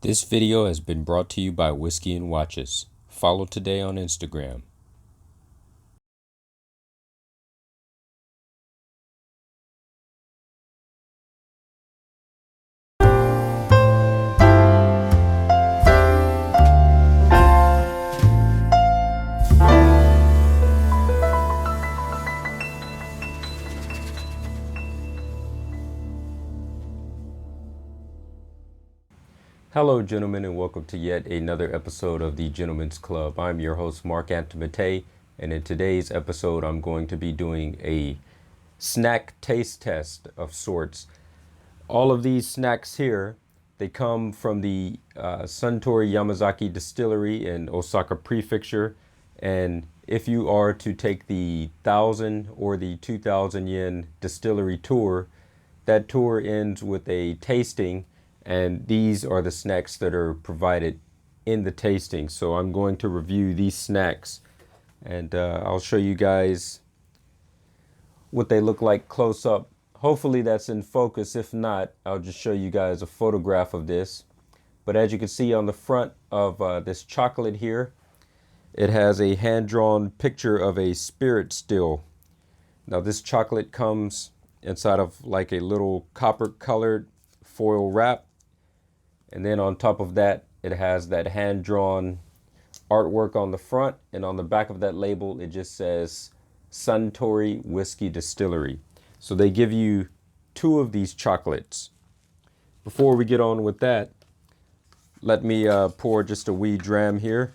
This video has been brought to you by Whiskey and Watches. Follow today on Instagram. Hello, gentlemen, and welcome to yet another episode of the Gentlemen's Club. I'm your host, Marc.antomattei, and in today's episode, I'm going to be doing a snack taste test of sorts. All of these snacks here, they come from the Suntory Yamazaki Distillery in Osaka Prefecture, and if you are to take the 1,000 or the 2,000 yen distillery tour, that tour ends with a tasting. And these are the snacks that are provided in the tasting. So I'm going to review these snacks and I'll show you guys what they look like close up. Hopefully that's in focus. If not, I'll just show you guys a photograph of this. But as you can see on the front of this chocolate here, it has a hand-drawn picture of a spirit still. Now this chocolate comes inside of like a little copper-colored foil wrap. And then on top of that, it has that hand-drawn artwork on the front. And on the back of that label, it just says Suntory Whiskey Distillery. So they give you 2 of these chocolates. Before we get on with that, let me pour just a wee dram here.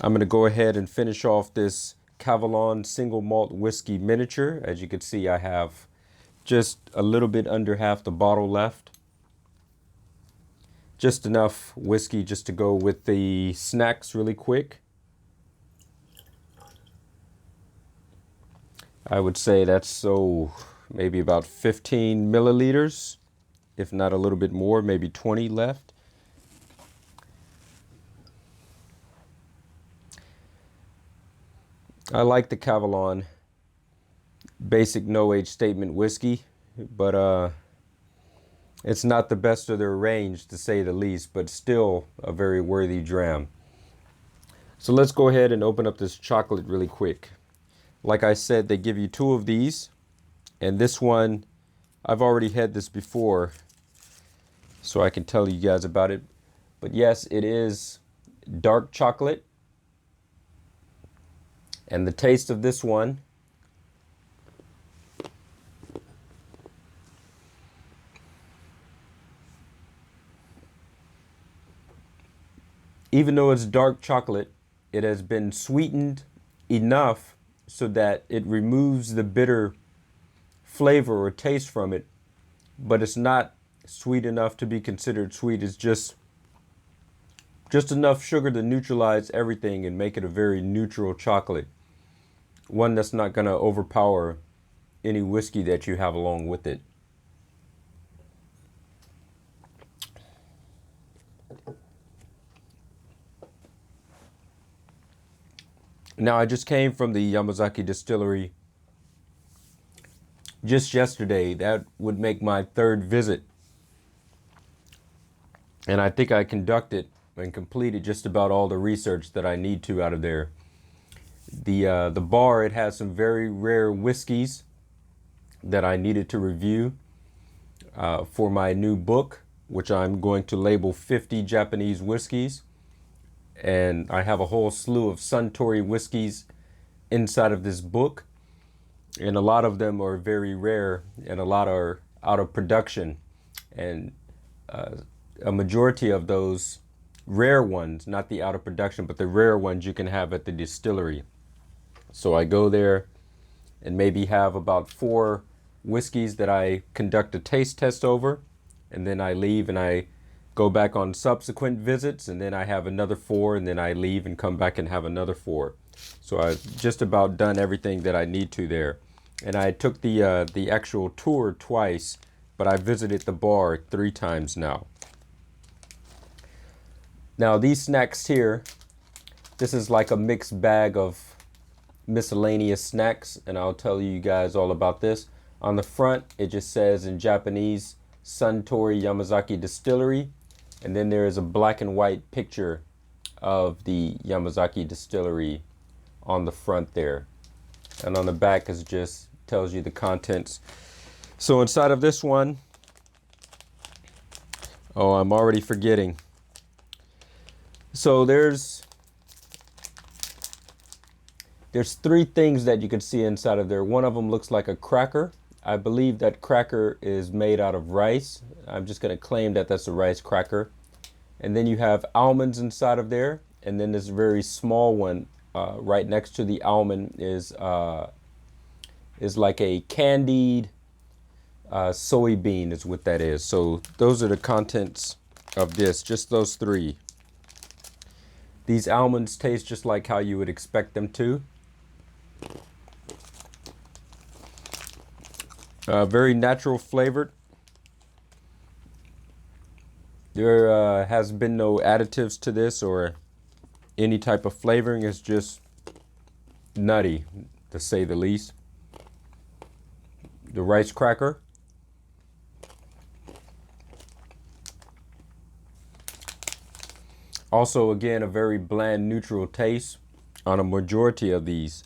I'm going to go ahead and finish off this Kavalan single malt whiskey miniature. As you can see, I have just a little bit under half the bottle left. Just enough whiskey just to go with the snacks really quick. I would say that's maybe about 15 milliliters, if not a little bit more, maybe 20 left. I like the Kavalan basic no age statement whiskey, but it's not the best of their range, to say the least, but still a very worthy dram. So let's go ahead and open up this chocolate really quick. Like I said, they give you 2 of these. And this one, I've already had this before, so I can tell you guys about it. But yes, it is dark chocolate. And the taste of this one, even though it's dark chocolate, it has been sweetened enough so that it removes the bitter flavor or taste from it, but it's not sweet enough to be considered sweet. It's just enough sugar to neutralize everything and make it a very neutral chocolate. One that's not going to overpower any whiskey that you have along with it. Now, I just came from the Yamazaki Distillery just yesterday. That would make my 3rd visit. And I think I conducted and completed just about all the research that I need to out of there. The bar, it has some very rare whiskeys that I needed to review for my new book, which I'm going to label 50 Japanese whiskeys. And I have a whole slew of Suntory whiskeys inside of this book. And a lot of them are very rare and a lot are out of production. And a majority of those rare ones, not the out of production, but the rare ones you can have at the distillery. So I go there and maybe have about 4 whiskeys that I conduct a taste test over. And then I leave and I go back on subsequent visits, and then I have another 4, and then I leave and come back and have another 4. So I've just about done everything that I need to there. And I took the actual tour twice, but I visited the bar 3 times now. Now these snacks here, this is like a mixed bag of miscellaneous snacks, and I'll tell you guys all about this. On the front, it just says in Japanese, Suntory Yamazaki Distillery. And then there is a black and white picture of the Yamazaki Distillery on the front there. And on the back is just tells you the contents. So inside of this one, oh, I'm already forgetting. So there's three things that you can see inside of there. One of them looks like a cracker. I believe that cracker is made out of rice. I'm just going to claim that that's a rice cracker. And then you have almonds inside of there. And then this very small one right next to the almond is like a candied soybean is what that is. So those are the contents of this, just those three. These almonds taste just like how you would expect them to. Very natural flavored. There has been no additives to this or any type of flavoring. It's just nutty, to say the least. The rice cracker. Also, again, a very bland, neutral taste on a majority of these.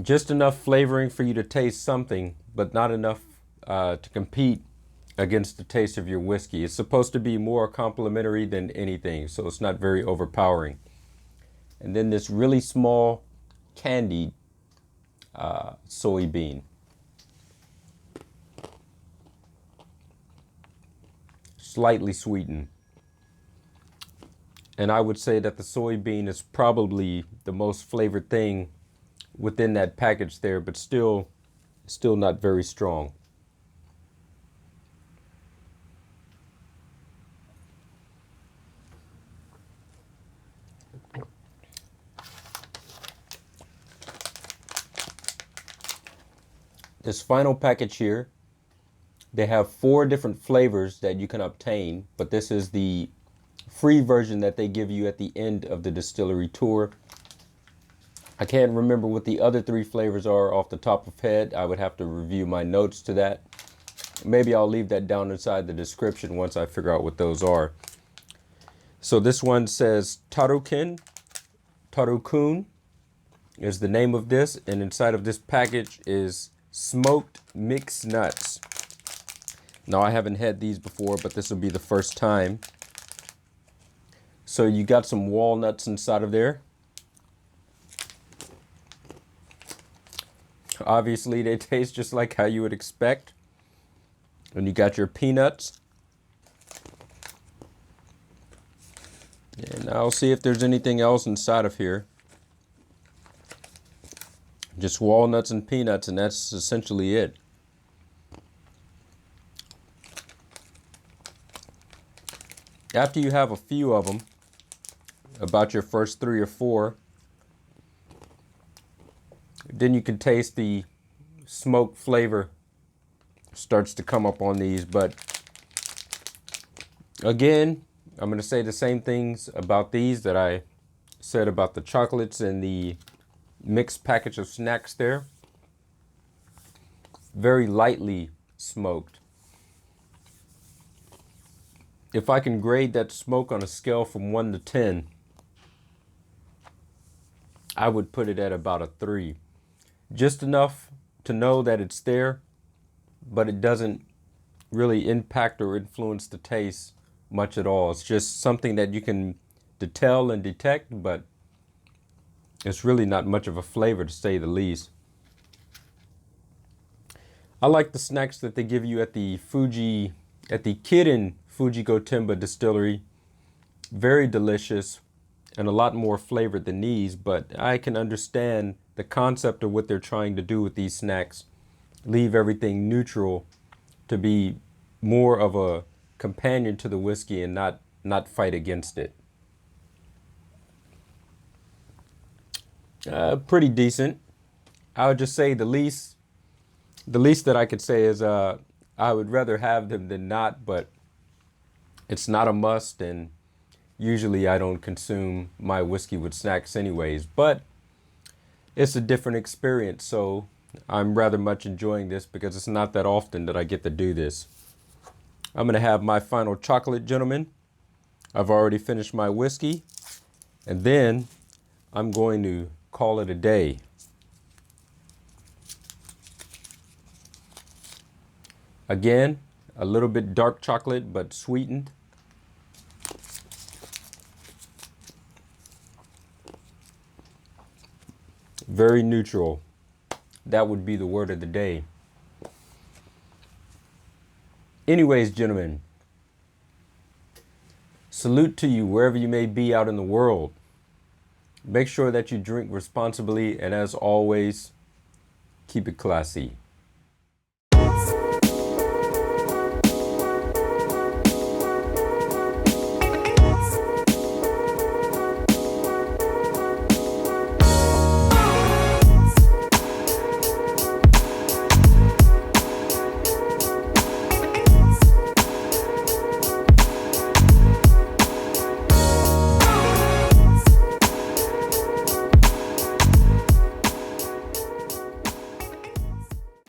Just enough flavoring for you to taste something, but not enough to compete against the taste of your whiskey. It's supposed to be more complimentary than anything, so it's not very overpowering. And then this really small candied soybean. Slightly sweetened. And I would say that the soybean is probably the most flavored thing within that package there, but still not very strong. This final package here, they have 4 different flavors that you can obtain, but this is the free version that they give you at the end of the distillery tour. I can't remember what the other 3 flavors are off the top of head. I would have to review my notes to that. Maybe I'll leave that down inside the description once I figure out what those are. So this one says Tarukun is the name of this, and inside of this package is smoked mixed nuts. Now, I haven't had these before, but this will be the first time. So you got some walnuts inside of there. Obviously, they taste just like how you would expect. And you got your peanuts. And I'll see if there's anything else inside of here. Just walnuts and peanuts, and that's essentially it. After you have a few of them, about your first 3 or 4, then you can taste the smoke flavor starts to come up on these. But again, I'm going to say the same things about these that I said about the chocolates and the mixed package of snacks there. Very lightly smoked. If I can grade that smoke on a scale from 1 to 10, I would put it at about a 3. Just enough to know that it's there, but it doesn't really impact or influence the taste much at all. It's just something that you can tell and detect, but it's really not much of a flavor, to say the least. I like the snacks that they give you at the Kirin Fujigotemba distillery. Very delicious and a lot more flavored than these, but I can understand the concept of what they're trying to do with these snacks. Leave everything neutral to be more of a companion to the whiskey and not fight against it. Pretty decent. I would just say the least that I could say is I would rather have them than not, but it's not a must, and usually I don't consume my whiskey with snacks anyways. But it's a different experience. So I'm rather much enjoying this because it's not that often that I get to do this. I'm going to have my final chocolate, gentlemen. I've already finished my whiskey. And then I'm going to call it a day. Again, a little bit dark chocolate, but sweetened. Very neutral. That would be the word of the day. Anyways, gentlemen, salute to you wherever you may be out in the world. Make sure that you drink responsibly, and as always, keep it classy.